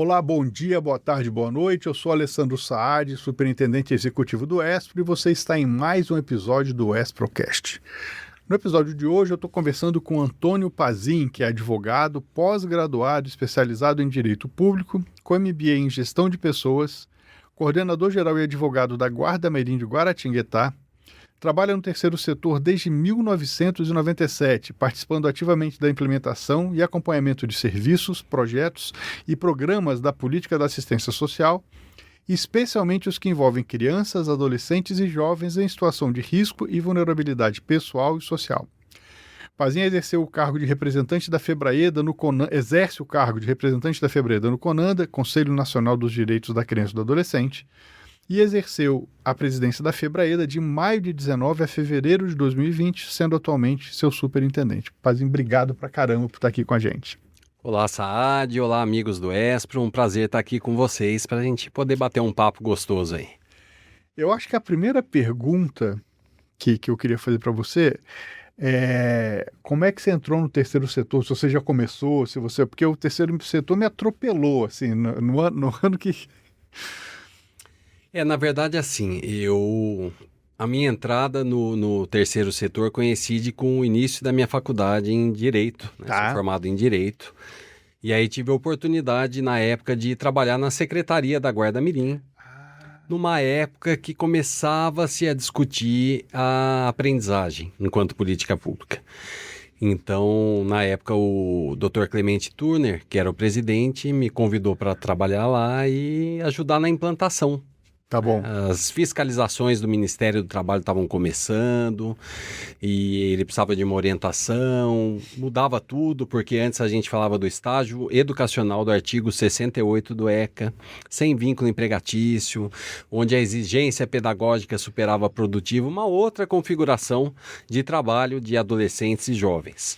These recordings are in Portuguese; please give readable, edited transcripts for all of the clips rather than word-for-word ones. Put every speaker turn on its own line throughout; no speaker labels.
Olá, bom dia, boa tarde, boa noite. Eu sou Alessandro Saad, superintendente executivo do ESPRO, e você está em mais um episódio do ESPROcast. No episódio de hoje eu estou conversando com Antônio Pazin, que é advogado, pós-graduado especializado em Direito Público, com MBA em Gestão de Pessoas, coordenador geral e advogado da Guarda-Mirim de Guaratinguetá. Trabalha no terceiro setor desde 1997, participando ativamente da implementação e acompanhamento de serviços, projetos e programas da política da assistência social, especialmente os que envolvem crianças, adolescentes e jovens em situação de risco e vulnerabilidade pessoal e social. Pazin exerceu o cargo de representante da FEBRAEDA no CONANDA, exerce o cargo de representante da FEBRAEDA no CONANDA, Conselho Nacional dos Direitos da Criança e do Adolescente, e exerceu a presidência da FEBRAEDA de maio de 19 a fevereiro de 2020, sendo atualmente seu superintendente. Pazin, obrigado pra caramba por estar aqui com a gente.
Olá, Saad. Olá, amigos do ESPRO. Um prazer estar aqui com vocês para a gente poder bater um papo gostoso aí.
Eu acho que a primeira pergunta que eu queria fazer para você é como é que você entrou no terceiro setor? Se você já começou, se você... Porque o terceiro setor me atropelou, assim, no ano que...
Na verdade, assim, a minha entrada no terceiro setor coincide com o início da minha faculdade em Direito, né?
Tá.
Sou formado em Direito. E aí tive a oportunidade, na época, de trabalhar na Secretaria da Guarda-Mirim, numa época que começava-se a discutir a aprendizagem enquanto política pública. Então, na época, o Dr. Clemente Turner, que era o presidente, me convidou para trabalhar lá e ajudar na implantação.
Tá bom.
As fiscalizações do Ministério do Trabalho estavam começando e ele precisava de uma orientação, mudava tudo, porque antes a gente falava do estágio educacional do artigo 68 do ECA, sem vínculo empregatício, onde a exigência pedagógica superava a produtiva, uma outra configuração de trabalho de adolescentes e jovens.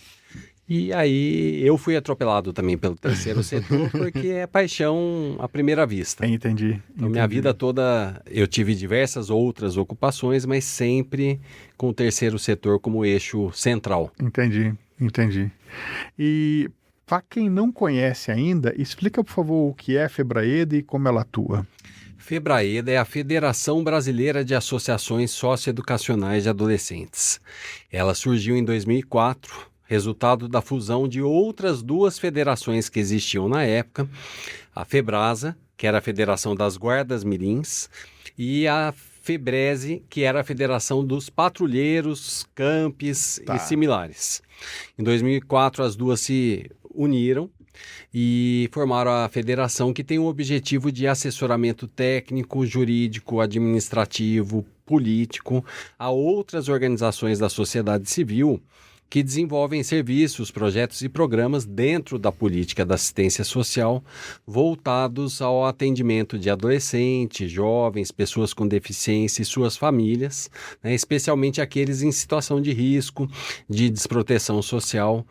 E aí eu fui atropelado também pelo terceiro setor, porque é paixão à primeira vista.
Entendi.
Então, minha vida toda eu tive diversas outras ocupações, mas sempre com o terceiro setor como eixo central.
Entendi. E para quem não conhece ainda, explica, por favor, o que é a FEBRAEDA e como ela atua.
FEBRAEDA é a Federação Brasileira de Associações Socioeducacionais de Adolescentes. Ela surgiu em 2004, resultado da fusão de outras duas federações que existiam na época, a FEBRASA, que era a Federação das Guardas Mirins, e a FEBRESE, que era a Federação dos Patrulheiros, Campes e similares. Em 2004, as duas se uniram e formaram a federação, que tem o objetivo de assessoramento técnico, jurídico, administrativo, político a outras organizações da sociedade civil que desenvolvem serviços, projetos e programas dentro da política da assistência social voltados ao atendimento de adolescentes, jovens, pessoas com deficiência e suas famílias, né, especialmente aqueles em situação de risco, de desproteção social,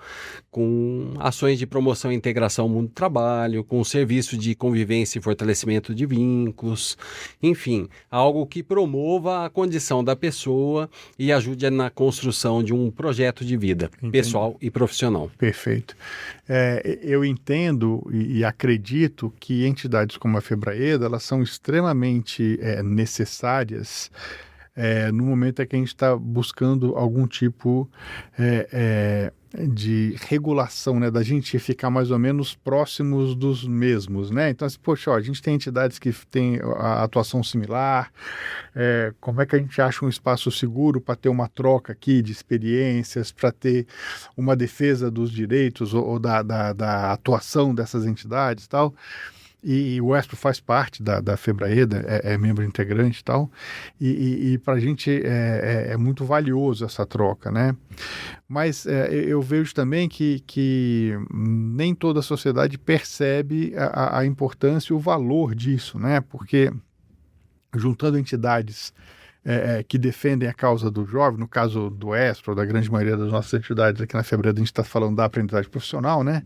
com ações de promoção e integração ao mundo do trabalho, com serviço de convivência e fortalecimento de vínculos, enfim, algo que promova a condição da pessoa e ajude na construção de um projeto de vida pessoal e profissional.
Perfeito. Eu entendo e acredito que entidades como a FEBRAEDA, elas são extremamente necessárias no momento em que a gente está buscando algum tipo de regulação, né, da gente ficar mais ou menos próximos dos mesmos, né? Então, assim, poxa, ó, a gente tem entidades que têm a atuação similar, como é que a gente acha um espaço seguro para ter uma troca aqui de experiências, para ter uma defesa dos direitos ou da atuação dessas entidades e tal. E o ESPRO faz parte da FEBRAEDA, é membro integrante e tal, e para a gente é muito valioso essa troca, né? Mas eu vejo também que nem toda a sociedade percebe a importância e o valor disso, né? Porque juntando entidades que defendem a causa do jovem, no caso do ESPRO, da grande maioria das nossas entidades aqui na FEBRAEDA, a gente está falando da aprendizagem profissional, né?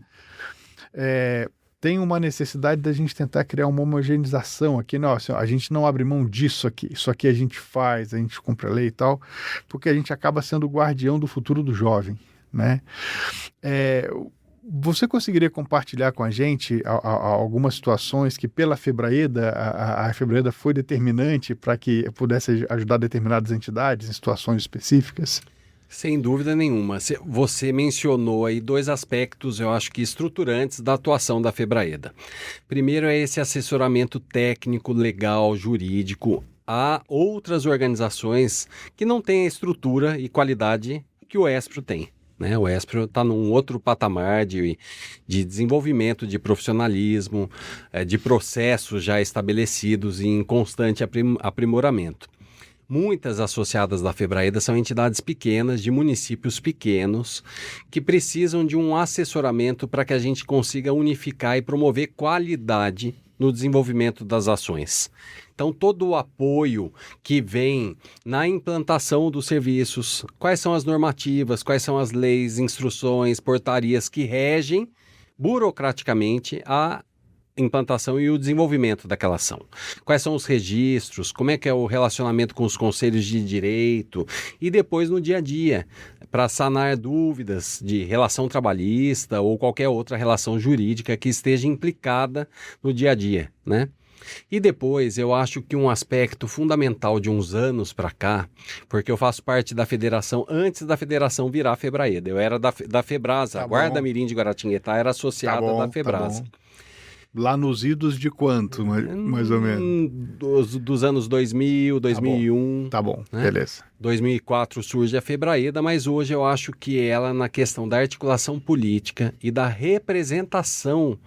Tem uma necessidade da gente tentar criar uma homogeneização aqui, não, assim, a gente não abre mão disso aqui, isso aqui a gente faz, a gente cumpre a lei e tal, porque a gente acaba sendo o guardião do futuro do jovem, né? Você conseguiria compartilhar com a gente algumas situações que pela Febraeda, a Febraeda foi determinante para que pudesse ajudar determinadas entidades em situações específicas?
Sem dúvida nenhuma. Você mencionou aí dois aspectos, eu acho que estruturantes da atuação da Febraeda. Primeiro é esse assessoramento técnico, legal, jurídico a outras organizações que não têm a estrutura e qualidade que o Espro tem. Né? O Espro está num outro patamar de desenvolvimento, de profissionalismo, de processos já estabelecidos e em constante aprimoramento. Muitas associadas da Febraeda são entidades pequenas, de municípios pequenos, que precisam de um assessoramento para que a gente consiga unificar e promover qualidade no desenvolvimento das ações. Então, todo o apoio que vem na implantação dos serviços, quais são as normativas, quais são as leis, instruções, portarias que regem burocraticamente a implantação e o desenvolvimento daquela ação. Quais são os registros, como é que é o relacionamento com os conselhos de direito e depois no dia a dia, para sanar dúvidas de relação trabalhista ou qualquer outra relação jurídica que esteja implicada no dia a dia, né? E depois, eu acho que um aspecto fundamental de uns anos para cá, porque eu faço parte da federação antes da federação virar a Febraeda. Eu era da Febrasa, a Guarda-Mirim de Guaratinguetá era associada da Febrasa.
Lá nos idos de quanto, mais ou menos?
Dos anos 2000, 2001.
Tá bom,
né?
Beleza.
2004 surge a Febraeda, mas hoje eu acho que ela, na questão da articulação política e da representação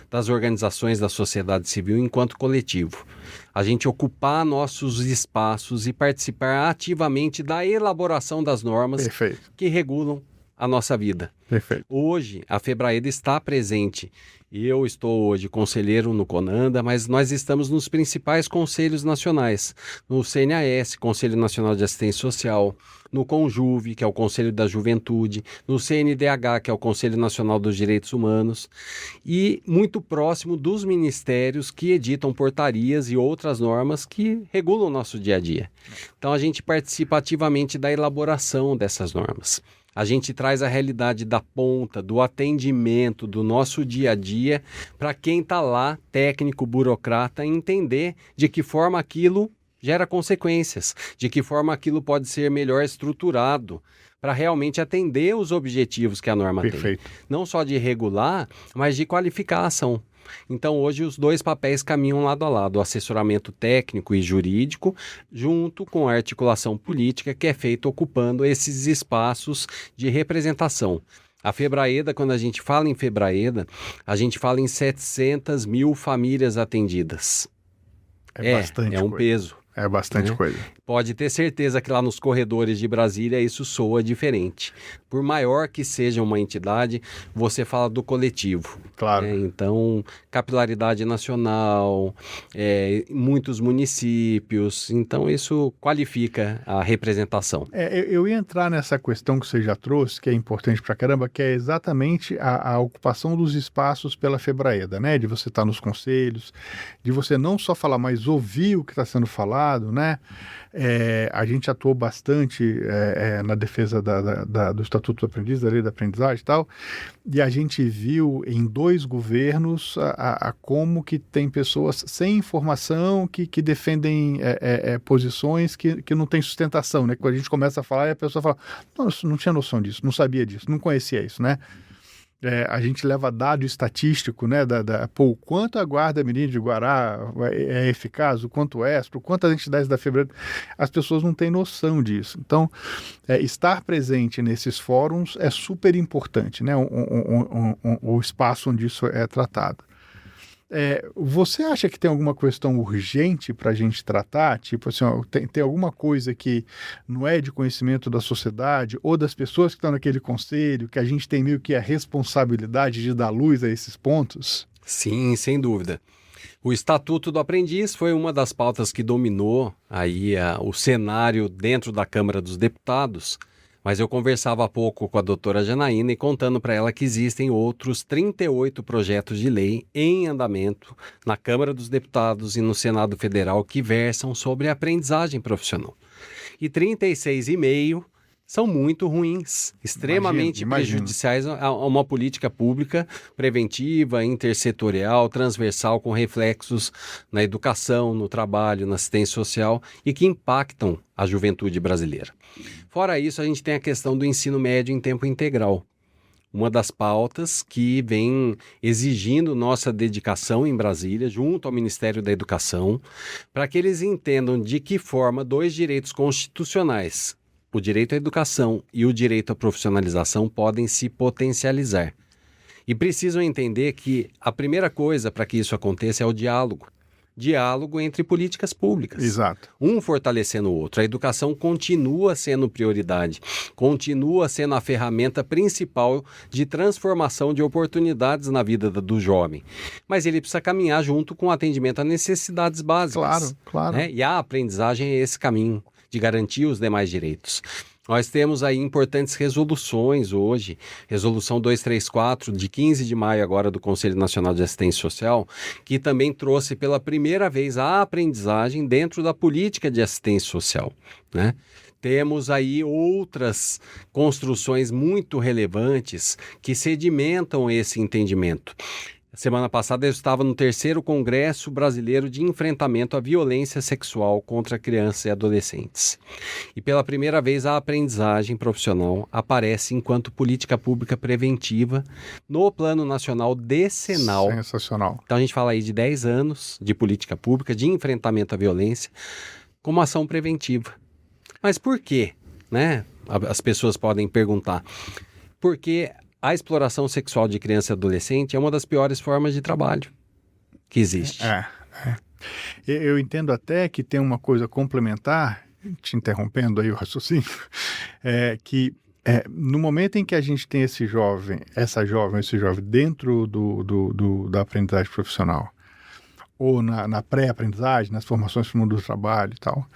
das organizações da sociedade civil enquanto coletivo. A gente ocupar nossos espaços e participar ativamente da elaboração das normas que regulam a nossa vida.
Perfeito.
Hoje, a Febraeda está presente. Eu estou hoje conselheiro no CONANDA, mas nós estamos nos principais conselhos nacionais. No CNAS, Conselho Nacional de Assistência Social, no CONJUVE, que é o Conselho da Juventude, no CNDH, que é o Conselho Nacional dos Direitos Humanos, e muito próximo dos ministérios que editam portarias e outras normas que regulam o nosso dia a dia. Então, a gente participa ativamente da elaboração dessas normas. A gente traz a realidade da ponta, do atendimento, do nosso dia a dia, para quem está lá, técnico, burocrata, entender de que forma aquilo gera consequências, de que forma aquilo pode ser melhor estruturado, para realmente atender os objetivos que a norma tem. Não só de regular, mas de qualificar a ação. Então, hoje, os dois papéis caminham lado a lado, o assessoramento técnico e jurídico, junto com a articulação política, que é feita ocupando esses espaços de representação. A Febraeda, quando a gente fala em Febraeda, a gente fala em 700 mil famílias atendidas.
É um
peso.
É bastante coisa.
Pode ter certeza que lá nos corredores de Brasília isso soa diferente. Por maior que seja uma entidade, você fala do coletivo.
Claro.
Então, capilaridade nacional, muitos municípios. Então, isso qualifica a representação.
Eu ia entrar nessa questão que você já trouxe, que é importante pra caramba, que é exatamente a ocupação dos espaços pela Febraeda, né? De você estar nos conselhos, de você não só falar, mas ouvir o que está sendo falado, né? A gente atuou bastante na defesa do Estatuto do Aprendiz, da Lei da Aprendizagem e tal, e a gente viu em 2 governos como que tem pessoas sem informação que defendem posições que não têm sustentação, né? Quando a gente começa a falar, a pessoa fala, não tinha noção disso, não sabia disso, não conhecia isso, né? A gente leva dado estatístico, né, o quanto a Guarda-Mirim de Guará é eficaz, o quanto o Espro, quantas entidades da Febraeda, as pessoas não têm noção disso. Então, estar presente nesses fóruns é super importante, né, o espaço onde isso é tratado. Você acha que tem alguma questão urgente para a gente tratar? Tipo assim, tem alguma coisa que não é de conhecimento da sociedade ou das pessoas que estão naquele conselho, que a gente tem meio que a responsabilidade de dar luz a esses pontos?
Sim, sem dúvida. O Estatuto do Aprendiz foi uma das pautas que dominou aí o cenário dentro da Câmara dos Deputados. Mas eu conversava há pouco com a doutora Janaína e contando para ela que existem outros 38 projetos de lei em andamento na Câmara dos Deputados e no Senado Federal que versam sobre a aprendizagem profissional. E 36,5 são muito ruins, extremamente prejudiciais a uma política pública preventiva, intersetorial, transversal, com reflexos na educação, no trabalho, na assistência social e que impactam a juventude brasileira. Fora isso, a gente tem a questão do ensino médio em tempo integral. Uma das pautas que vem exigindo nossa dedicação em Brasília, junto ao Ministério da Educação, para que eles entendam de que forma 2 direitos constitucionais, o direito à educação e o direito à profissionalização, podem se potencializar. E precisam entender que a primeira coisa para que isso aconteça é o diálogo. Diálogo entre políticas públicas.
Exato.
Um fortalecendo o outro. A educação continua sendo prioridade, continua sendo a ferramenta principal de transformação de oportunidades na vida do jovem. Mas ele precisa caminhar junto com o atendimento a necessidades básicas.
Claro.
Né? E a aprendizagem é esse caminho de garantir os demais direitos. Nós temos aí importantes resoluções hoje, resolução 234, de 15 de maio agora do Conselho Nacional de Assistência Social, que também trouxe pela primeira vez a aprendizagem dentro da política de assistência social, né? Temos aí outras construções muito relevantes que sedimentam esse entendimento. Semana passada eu estava no 3º Congresso Brasileiro de Enfrentamento à Violência Sexual contra Crianças e Adolescentes. E pela primeira vez a aprendizagem profissional aparece enquanto política pública preventiva no Plano Nacional Decenal.
Sensacional.
Então a gente fala aí de 10 anos de política pública de enfrentamento à violência como ação preventiva. Mas por quê? Né? As pessoas podem perguntar. Porque a exploração sexual de criança e adolescente é uma das piores formas de trabalho que existe.
Eu entendo até que tem uma coisa complementar, te interrompendo aí o raciocínio, no momento em que a gente tem esse jovem dentro da aprendizagem profissional, ou na pré-aprendizagem, nas formações para o mundo do trabalho e tal,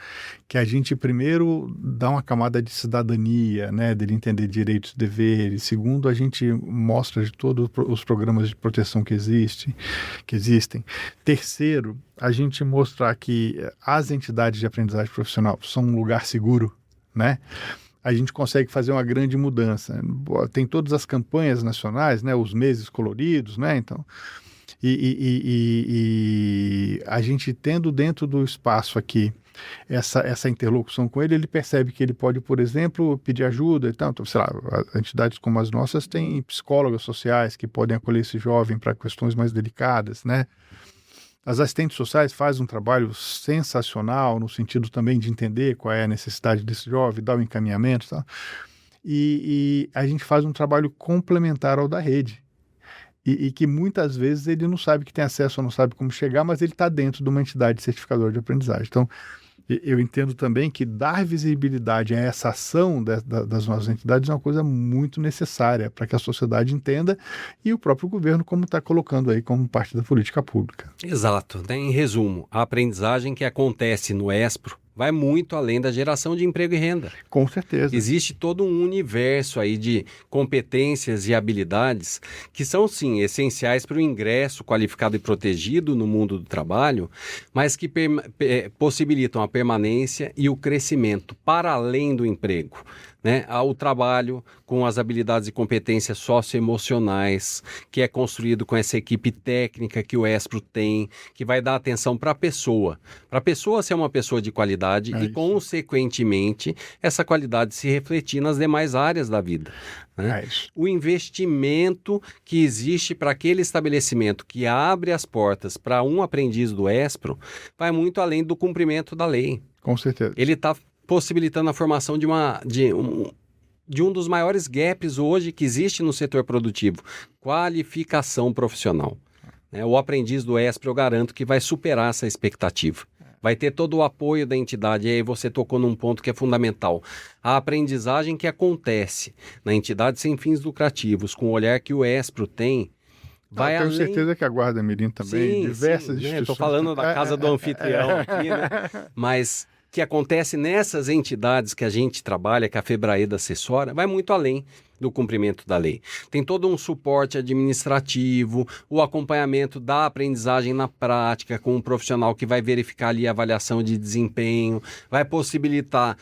que a gente primeiro dá uma camada de cidadania, né, dele entender direitos e deveres. Segundo, a gente mostra de todos os programas de proteção que existem. Terceiro, a gente mostrar que as entidades de aprendizagem profissional são um lugar seguro, né? A gente consegue fazer uma grande mudança. Tem todas as campanhas nacionais, né, os meses coloridos, né, então... E a gente tendo dentro do espaço aqui essa interlocução com ele, ele percebe que ele pode, por exemplo, pedir ajuda e tal. Então, sei lá, entidades como as nossas têm psicólogas sociais que podem acolher esse jovem para questões mais delicadas, né? As assistentes sociais fazem um trabalho sensacional no sentido também de entender qual é a necessidade desse jovem, dar o encaminhamento e tal. E a gente faz um trabalho complementar ao da rede. E que muitas vezes ele não sabe que tem acesso ou não sabe como chegar, mas ele está dentro de uma entidade certificadora de aprendizagem. Então, eu entendo também que dar visibilidade a essa ação das nossas entidades é uma coisa muito necessária para que a sociedade entenda e o próprio governo como está colocando aí como parte da política pública.
Exato. Em resumo, a aprendizagem que acontece no ESPRO vai muito além da geração de emprego e renda.
Com certeza.
Existe todo um universo aí de competências e habilidades que são, sim, essenciais para o ingresso qualificado e protegido no mundo do trabalho, mas que possibilitam a permanência e o crescimento para além do emprego. Né, ao trabalho com as habilidades e competências socioemocionais, que é construído com essa equipe técnica que o ESPRO tem, que vai dar atenção para a pessoa ser uma pessoa de qualidade e, consequentemente, essa qualidade se refletir nas demais áreas da vida. Né? O investimento que existe para aquele estabelecimento que abre as portas para um aprendiz do ESPRO vai muito além do cumprimento da lei.
Com certeza.
Ele está possibilitando a formação de um dos maiores gaps hoje que existe no setor produtivo, qualificação profissional. O aprendiz do ESPRO, eu garanto que vai superar essa expectativa. Vai ter todo o apoio da entidade, e aí você tocou num ponto que é fundamental. A aprendizagem que acontece na entidade sem fins lucrativos, com o olhar que o ESPRO tem, vai
tenho
além...
certeza que a Guarda Mirim também, diversas instituições...
Estou falando da casa do anfitrião aqui, né? Mas... que acontece nessas entidades que a gente trabalha, que a FEBRAEDA assessora, vai muito além do cumprimento da lei. Tem todo um suporte administrativo, o acompanhamento da aprendizagem na prática, com um profissional que vai verificar ali a avaliação de desempenho, vai possibilitar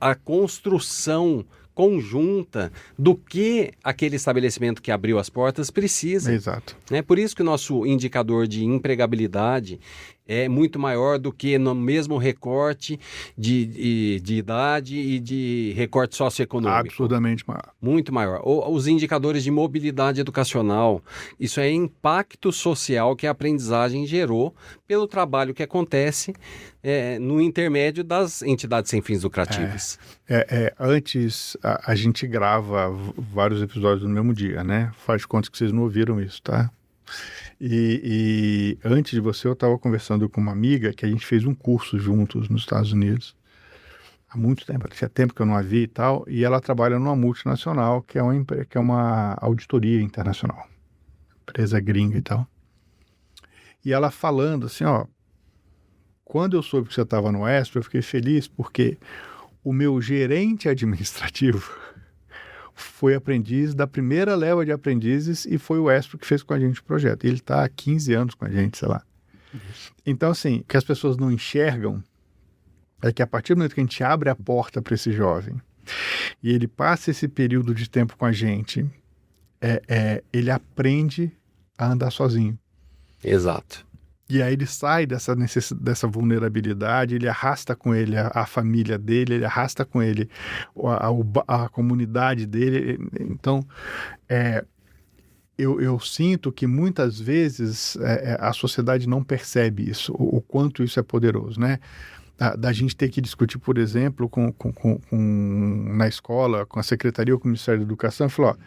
a construção conjunta do que aquele estabelecimento que abriu as portas precisa.
Exato.
Né? Por isso que o nosso indicador de empregabilidade é muito maior do que no mesmo recorte de idade e de recorte socioeconômico.
Absurdamente maior.
Muito maior. Os indicadores de mobilidade educacional, isso é impacto social que a aprendizagem gerou pelo trabalho que acontece no intermédio das entidades sem fins lucrativos.
Antes, a gente grava vários episódios no mesmo dia, né? Faz de conta que vocês não ouviram isso, tá? E antes de você, eu estava conversando com uma amiga que a gente fez um curso juntos nos Estados Unidos. Há muito tempo, tinha tempo que eu não a vi e tal, e ela trabalha numa multinacional que é uma auditoria internacional, empresa gringa e tal. E ela falando assim, ó, quando eu soube que você estava no ESPRO, eu fiquei feliz porque o meu gerente administrativo foi aprendiz da primeira leva de aprendizes e foi o ESPRO que fez com a gente o projeto. Ele está há 15 anos com a gente, sei lá. Então, assim, o que as pessoas não enxergam é que a partir do momento que a gente abre a porta para esse jovem e ele passa esse período de tempo com a gente, ele aprende a andar sozinho.
Exato.
E aí ele sai dessa vulnerabilidade, ele arrasta com ele a família dele, ele arrasta com ele a comunidade dele. Então, eu sinto que muitas vezes a sociedade não percebe isso, o quanto isso é poderoso, né? Da gente ter que discutir, por exemplo, na escola, com a secretaria ou com o Ministério da Educação, falar,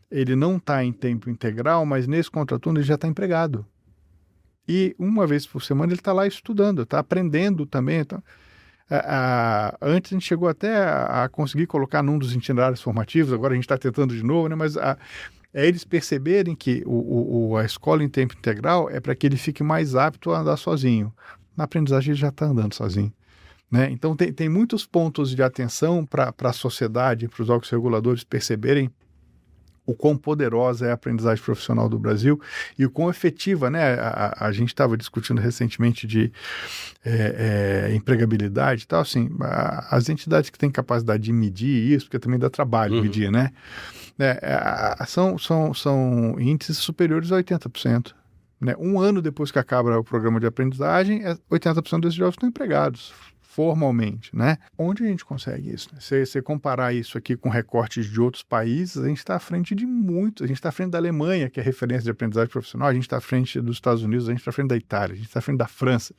ele não está em tempo integral, mas nesse contraturno ele já está empregado. E uma vez por semana ele está lá estudando, está aprendendo também. Então, antes a gente chegou até a conseguir colocar num dos itinerários formativos, agora a gente está tentando de novo, né? Mas eles perceberem que a escola em tempo integral é para que ele fique mais apto a andar sozinho. Na aprendizagem ele já está andando sozinho. Né? Então tem muitos pontos de atenção para a sociedade, para os órgãos reguladores perceberem o quão poderosa é a aprendizagem profissional do Brasil e o quão efetiva, né? A gente estava discutindo recentemente de empregabilidade e tal, assim, as entidades que têm capacidade de medir isso, porque também dá trabalho medir, né? São índices superiores a 80%. Né? Um ano depois que acaba o programa de aprendizagem, 80% desses jovens estão empregados formalmente, né? Onde a gente consegue isso? Né? Se você comparar isso aqui com recortes de outros países, a gente está à frente de muitos. A gente está à frente da Alemanha, que é referência de aprendizagem profissional, a gente está à frente dos Estados Unidos, a gente está à frente da Itália, a gente está à frente da França.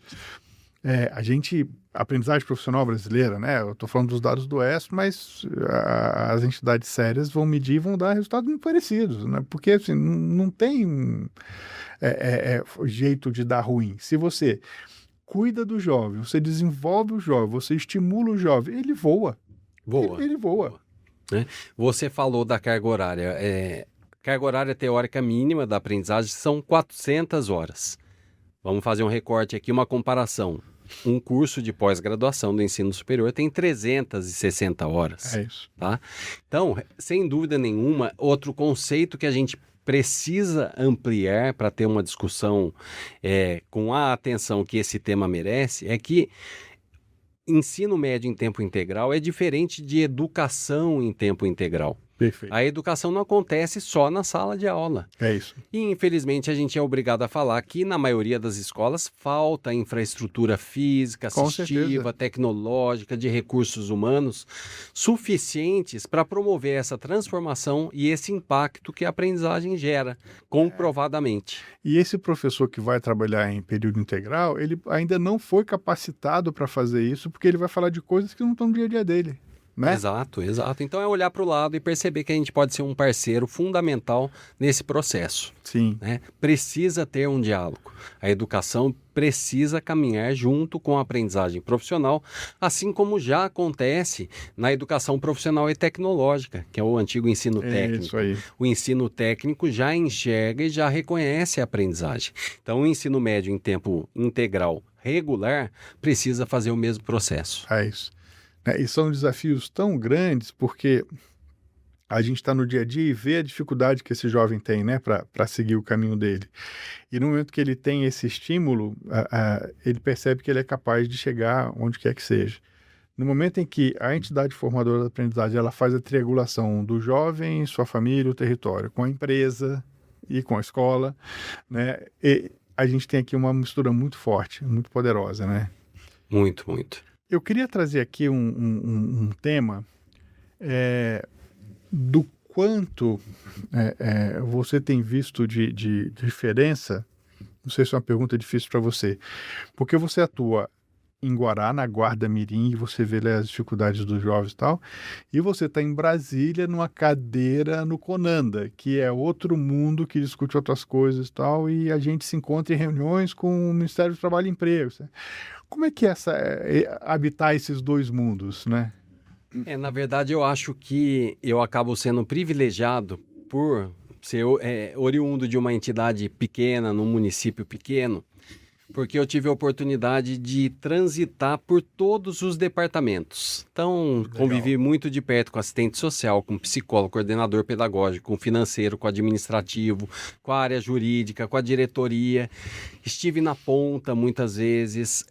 A aprendizagem profissional brasileira, né? Eu estou falando dos dados do ESPRO, mas as entidades sérias vão medir e vão dar resultados muito parecidos, né? Porque assim, não tem jeito de dar ruim. Se você cuida do jovem, você desenvolve o jovem, você estimula o jovem, ele voa. Ele voa.
Né? Você falou da carga horária. Carga horária teórica mínima da aprendizagem são 400 horas. Vamos fazer um recorte aqui, uma comparação. Um curso de pós-graduação do ensino superior tem 360 horas.
É isso.
Tá? Então, sem dúvida nenhuma, outro conceito que a gente precisa ampliar para ter uma discussão com a atenção que esse tema merece é que ensino médio em tempo integral é diferente de educação em tempo integral.
Perfeito.
A educação não acontece só na sala de aula.
É isso.
E, infelizmente, a gente é obrigado a falar que, na maioria das escolas, falta infraestrutura física, assistiva, tecnológica, de recursos humanos suficientes para promover essa transformação e esse impacto que a aprendizagem gera, comprovadamente.
E esse professor que vai trabalhar em período integral, ele ainda não foi capacitado para fazer isso, porque ele vai falar de coisas que não estão no dia a dia dele. Né?
Exato. Então é olhar para o lado e perceber que a gente pode ser um parceiro fundamental nesse processo.
Sim.
Né? Precisa ter um diálogo. A educação precisa caminhar junto com a aprendizagem profissional, assim como já acontece na educação profissional e tecnológica, que é o antigo ensino técnico.
Isso aí.
O ensino técnico já enxerga e já reconhece a aprendizagem. Então o ensino médio em tempo integral regular precisa fazer o mesmo processo.
É isso. E são desafios tão grandes porque a gente está no dia a dia e vê a dificuldade que esse jovem tem, né, para seguir o caminho dele. E no momento que ele tem esse estímulo, ele percebe que ele é capaz de chegar onde quer que seja. No momento em que a entidade formadora da aprendizagem ela faz a triangulação do jovem, sua família, o território, com a empresa e com a escola, né? E a gente tem aqui uma mistura muito forte, muito poderosa, né?
Muito, muito.
Eu queria trazer aqui um tema do quanto você tem visto de diferença. Não sei se é uma pergunta difícil para você, porque você atua em Guará, na Guarda Mirim, e você vê lá as dificuldades dos jovens e tal, e você está em Brasília, numa cadeira no Conanda, que é outro mundo que discute outras coisas e tal, e a gente se encontra em reuniões com o Ministério do Trabalho e Emprego. Como é que é habitar esses dois mundos, né?
Na verdade, eu acho que eu acabo sendo privilegiado por ser oriundo de uma entidade pequena, num município pequeno, porque eu tive a oportunidade de transitar por todos os departamentos. Então, convivi muito de perto com assistente social, com psicólogo, coordenador pedagógico, com financeiro, com administrativo, com a área jurídica, com a diretoria. Estive na ponta, muitas vezes,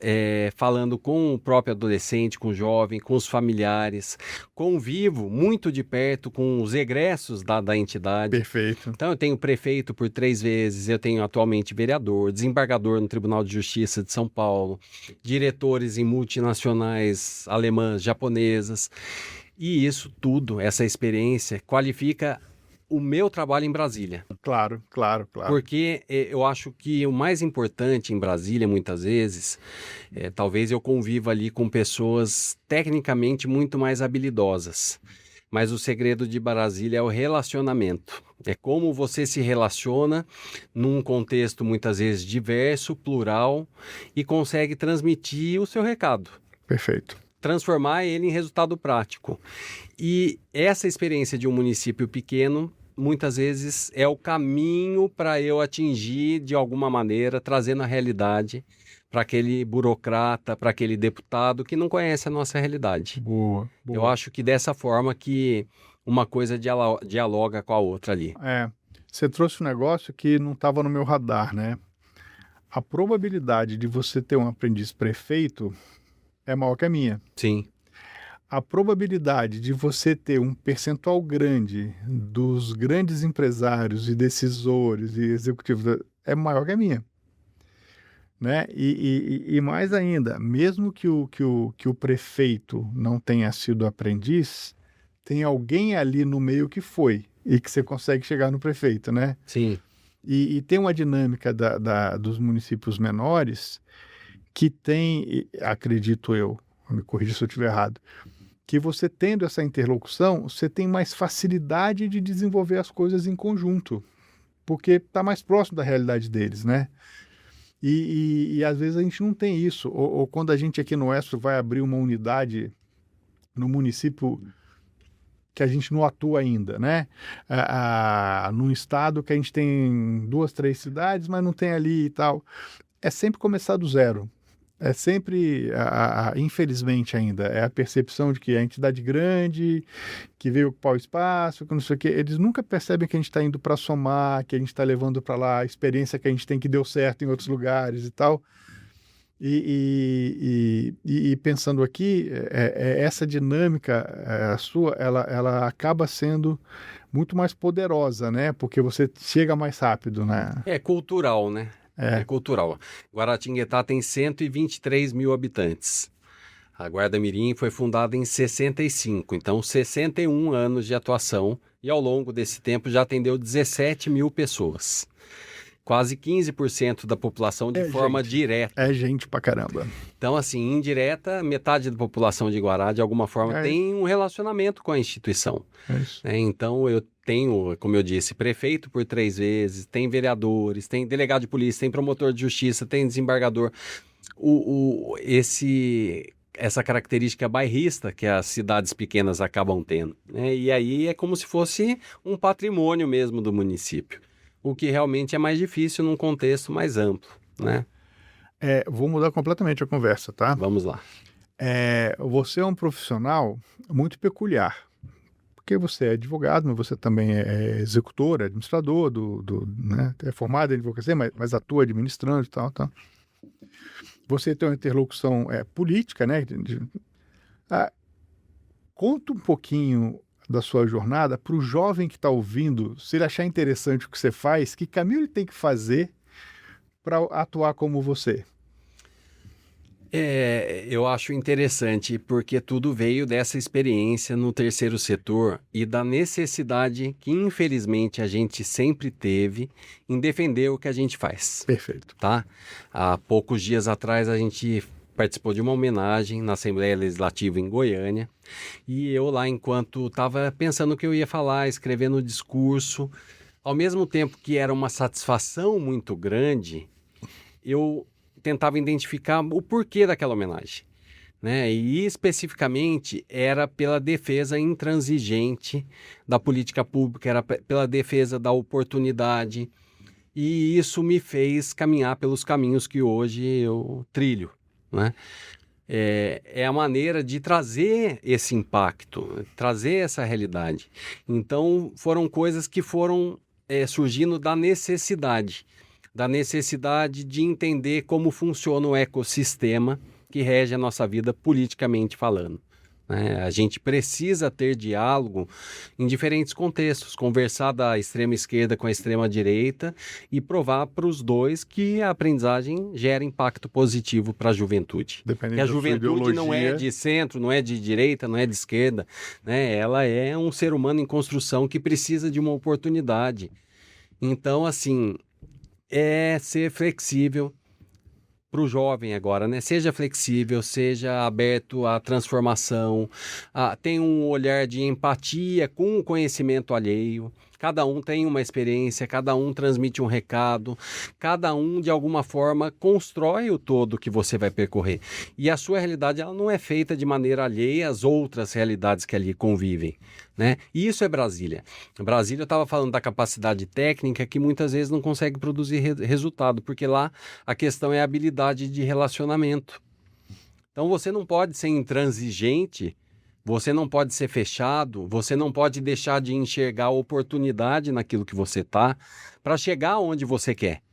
falando com o próprio adolescente, com o jovem, com os familiares. Convivo muito de perto com os egressos da entidade.
Perfeito.
Então, eu tenho prefeito por 3 vezes, eu tenho atualmente vereador, desembargador no Tribunal de Justiça de São Paulo, diretores em multinacionais alemãs, japonesas. E isso tudo, essa experiência, qualifica o meu trabalho em Brasília.
Claro.
Porque eu acho que o mais importante em Brasília, muitas vezes, talvez eu conviva ali com pessoas tecnicamente muito mais habilidosas. Mas o segredo de Brasília é o relacionamento. É como você se relaciona num contexto muitas vezes diverso, plural, e consegue transmitir o seu recado.
Perfeito.
Transformar ele em resultado prático. E essa experiência de um município pequeno, muitas vezes, é o caminho para eu atingir, de alguma maneira, trazendo a realidade para aquele burocrata, para aquele deputado que não conhece a nossa realidade.
Boa.
Eu acho que dessa forma que uma coisa dialoga com a outra ali.
Você trouxe um negócio que não estava no meu radar, né? A probabilidade de você ter um aprendiz prefeito é maior que a minha.
Sim.
A probabilidade de você ter um percentual grande dos grandes empresários e decisores e executivos é maior que a minha. Né? E mais ainda, mesmo que o prefeito não tenha sido aprendiz, tem alguém ali no meio que foi e que você consegue chegar no prefeito, né?
Sim.
E tem uma dinâmica dos municípios menores que tem, acredito eu, me corrija se eu estiver errado, que você tendo essa interlocução, você tem mais facilidade de desenvolver as coisas em conjunto, porque está mais próximo da realidade deles, né? E às vezes a gente não tem isso. Ou quando a gente aqui no Oeste vai abrir uma unidade no município que a gente não atua ainda, né? Num estado que a gente tem 2, 3 cidades, mas não tem ali e tal. É sempre começar do zero. É sempre, infelizmente ainda, é a percepção de que a entidade grande, que veio ocupar o espaço, que não sei o quê, eles nunca percebem que a gente está indo para somar, que a gente está levando para lá a experiência que a gente tem que deu certo em outros lugares e tal. E pensando aqui, essa dinâmica sua, ela acaba sendo muito mais poderosa, né? Porque você chega mais rápido, né?
É cultural, né? É cultural. Guaratinguetá tem 123 mil habitantes. A Guarda Mirim foi fundada em 65, então 61 anos de atuação e ao longo desse tempo já atendeu 17 mil pessoas. Quase 15% da população de forma direta.
É gente pra caramba.
Então, assim, indireta, metade da população de Guará, de alguma forma, tem um relacionamento com a instituição. Então, eu tenho, como eu disse, prefeito por 3 vezes, tem vereadores, tem delegado de polícia, tem promotor de justiça, tem desembargador. Essa característica bairrista que as cidades pequenas acabam tendo, né? E aí é como se fosse um patrimônio mesmo do município. O que realmente é mais difícil num contexto mais amplo, né?
Vou mudar completamente a conversa, tá?
Vamos lá.
Você é um profissional muito peculiar, porque você é advogado, mas você também é executor, é administrador, né? É formado em advocacia, mas atua administrando e tal. Você tem uma interlocução política, né? Conta um pouquinho da sua jornada para o jovem que está ouvindo, se ele achar interessante o que você faz, que caminho ele tem que fazer para atuar como você?
Eu acho interessante porque tudo veio dessa experiência no terceiro setor e da necessidade que, infelizmente, a gente sempre teve em defender o que a gente faz,
Perfeito.
tá? Há poucos dias atrás a gente participou de uma homenagem na Assembleia Legislativa em Goiânia e eu lá, enquanto estava pensando o que eu ia falar, escrevendo o discurso, ao mesmo tempo que era uma satisfação muito grande, eu tentava identificar o porquê daquela homenagem, né? E especificamente era pela defesa intransigente da política pública, era pela defesa da oportunidade, e isso me fez caminhar pelos caminhos que hoje eu trilho, né? É a maneira de trazer esse impacto, trazer essa realidade. Então foram coisas que foram surgindo da necessidade de entender como funciona o ecossistema que rege a nossa vida politicamente falando, né? A gente precisa ter diálogo em diferentes contextos, conversar da extrema esquerda com a extrema direita e provar para os dois que a aprendizagem gera impacto positivo para a juventude.
Dependendo
que a
da sua
juventude não é
ideologia.
de centro, não é de direita, não é de esquerda, né? Ela é um ser humano em construção que precisa de uma oportunidade. Então, assim, ser flexível para o jovem agora, né? Seja flexível, seja aberto à transformação, tenha um olhar de empatia com o conhecimento alheio. Cada um tem uma experiência, cada um transmite um recado, cada um, de alguma forma, constrói o todo que você vai percorrer. E a sua realidade, ela não é feita de maneira alheia às outras realidades que ali convivem, né? E isso é Brasília. Brasília, eu estava falando da capacidade técnica que muitas vezes não consegue produzir resultado, porque lá a questão é a habilidade de relacionamento. Então você não pode ser intransigente, você não pode ser fechado, você não pode deixar de enxergar a oportunidade naquilo que você está para chegar onde você quer.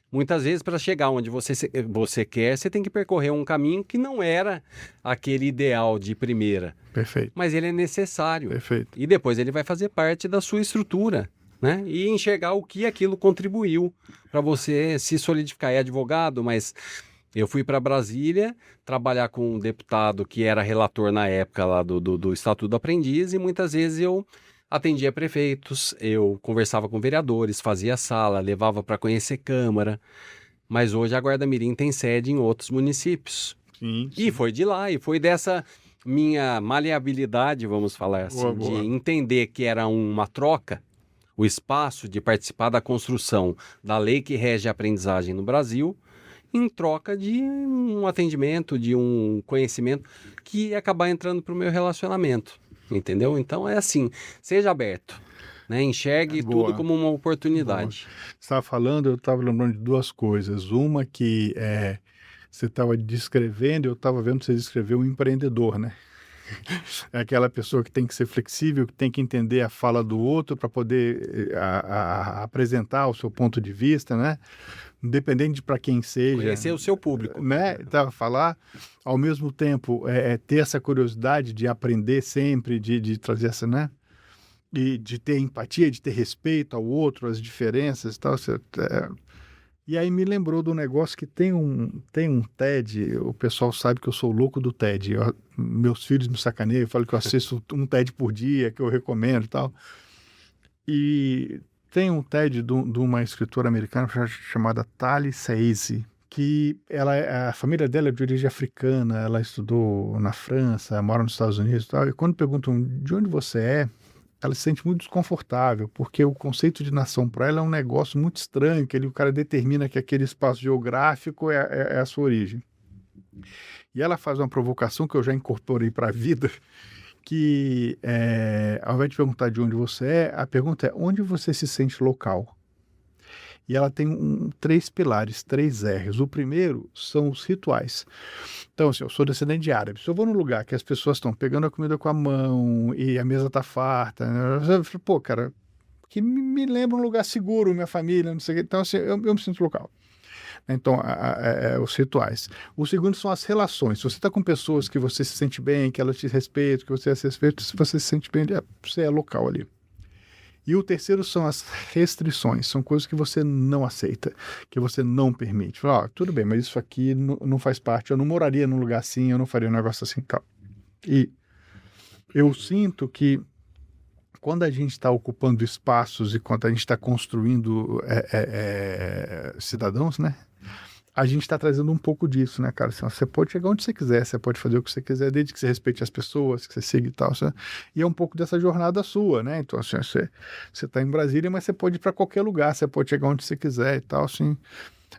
Muitas vezes, para chegar onde você quer, você tem que percorrer um caminho que não era aquele ideal de primeira.
Perfeito.
Mas ele é necessário.
Perfeito.
E depois ele vai fazer parte da sua estrutura, né? E enxergar o que aquilo contribuiu para você se solidificar. É advogado, mas eu fui para Brasília trabalhar com um deputado que era relator na época lá do Estatuto do Aprendiz, e muitas vezes eu atendia prefeitos, eu conversava com vereadores, fazia sala, levava para conhecer Câmara. Mas hoje a Guarda Mirim tem sede em outros municípios.
Sim.
E foi de lá, e foi dessa minha maleabilidade, vamos falar assim,
Boa.
de entender que era uma troca, o espaço de participar da construção da lei que rege a aprendizagem no Brasil, em troca de um atendimento, de um conhecimento que ia acabar entrando para o meu relacionamento, entendeu? Então é assim, seja aberto, né? Enxergue
Boa.
tudo como uma oportunidade.
Você estava falando, eu estava lembrando de duas coisas. Uma que você estava descrevendo, eu estava vendo você descrever um empreendedor, né? É aquela pessoa que tem que ser flexível, que tem que entender a fala do outro para poder apresentar o seu ponto de vista, né? Independente para quem seja.
Conhecer o seu público.
Né? Falar, ao mesmo tempo, ter essa curiosidade de aprender sempre, de trazer essa, né? E de ter empatia, de ter respeito ao outro, às diferenças e tal. E aí me lembrou do negócio que tem um TED, o pessoal sabe que eu sou louco do TED. Meus filhos me sacaneiam, eu falo que eu assisto um TED por dia, que eu recomendo e tal. E tem um TED de uma escritora americana chamada Tali Seisi, que a família dela é de origem africana, ela estudou na França, mora nos Estados Unidos e tal. E quando perguntam de onde você é, ela se sente muito desconfortável, porque o conceito de nação para ela é um negócio muito estranho, que o cara determina que aquele espaço geográfico é a sua origem. E ela faz uma provocação que eu já incorporei para a vida, que ao invés de perguntar de onde você é, a pergunta é onde você se sente local. E ela tem 3 pilares, 3 R's. O primeiro são os rituais. Então, assim, eu sou descendente de árabe. Se eu vou num lugar que as pessoas estão pegando a comida com a mão e a mesa tá farta, né? Eu falo, pô, cara, que me lembra um lugar seguro, minha família, não sei o quê. Então, assim, eu me sinto local. Então, os rituais. O segundo são as relações. Se você está com pessoas que você se sente bem, que elas te respeitam, que você se respeita, se você se sente bem, você é local ali. E o terceiro são as restrições, são coisas que você não aceita, que você não permite. Fala, tudo bem, mas isso aqui não faz parte, eu não moraria num lugar assim, eu não faria um negócio assim. Tal. E eu sinto que quando a gente está ocupando espaços e quando a gente está construindo cidadãos, né? A gente está trazendo um pouco disso, né, cara? Assim, você pode chegar onde você quiser, você pode fazer o que você quiser, desde que você respeite as pessoas, que você siga e tal. E é um pouco dessa jornada sua, né? Então, assim, você está em Brasília, mas você pode ir para qualquer lugar, você pode chegar onde você quiser e tal, assim.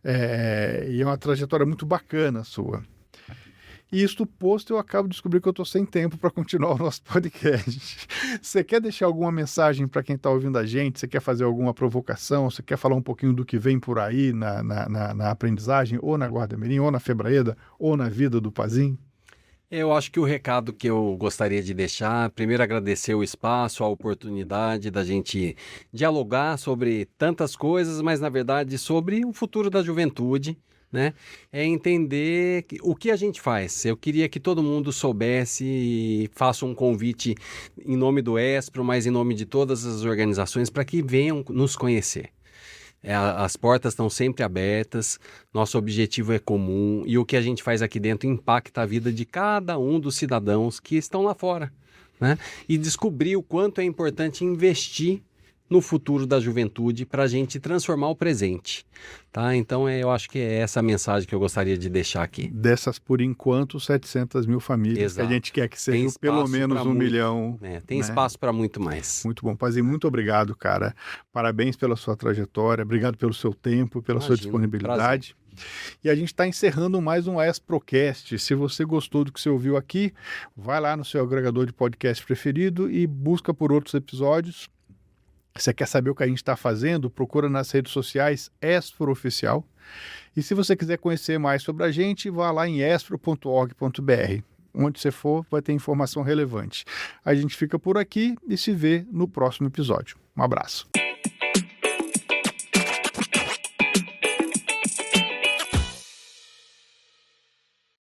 E é uma trajetória muito bacana sua. E isto posto, eu acabo de descobrir que eu estou sem tempo para continuar o nosso podcast. Você quer deixar alguma mensagem para quem está ouvindo a gente? Você quer fazer alguma provocação? Você quer falar um pouquinho do que vem por aí na aprendizagem, ou na Guarda Mirim, ou na Febraeda, ou na vida do Pazin?
Eu acho que o recado que eu gostaria de deixar, primeiro agradecer o espaço, a oportunidade da gente dialogar sobre tantas coisas, mas na verdade sobre o futuro da juventude, né? É entender o que a gente faz. Eu queria que todo mundo soubesse e faça um convite em nome do ESPRO, mas em nome de todas as organizações, para que venham nos conhecer. As portas estão sempre abertas, nosso objetivo é comum e o que a gente faz aqui dentro impacta a vida de cada um dos cidadãos que estão lá fora, né? E descobrir o quanto é importante investir no futuro da juventude para a gente transformar o presente, tá? Então eu acho que é essa a mensagem que eu gostaria de deixar aqui.
Dessas, por enquanto, 700 mil famílias.
Exato.
Que a gente quer que sejam pelo menos 1 milhão.
Tem espaço para muito mais.
Muito bom. Pazinho, muito obrigado, cara. Parabéns pela sua trajetória, obrigado pelo seu tempo, pela sua disponibilidade. Prazer. E a gente está encerrando mais um ESPROcast. Se você gostou do que você ouviu aqui, vai lá no seu agregador de podcast preferido e busca por outros episódios. Você quer saber o que a gente está fazendo? Procura nas redes sociais ESPRO Oficial. E se você quiser conhecer mais sobre a gente, vá lá em espro.org.br. Onde você for, vai ter informação relevante. A gente fica por aqui e se vê no próximo episódio. Um abraço.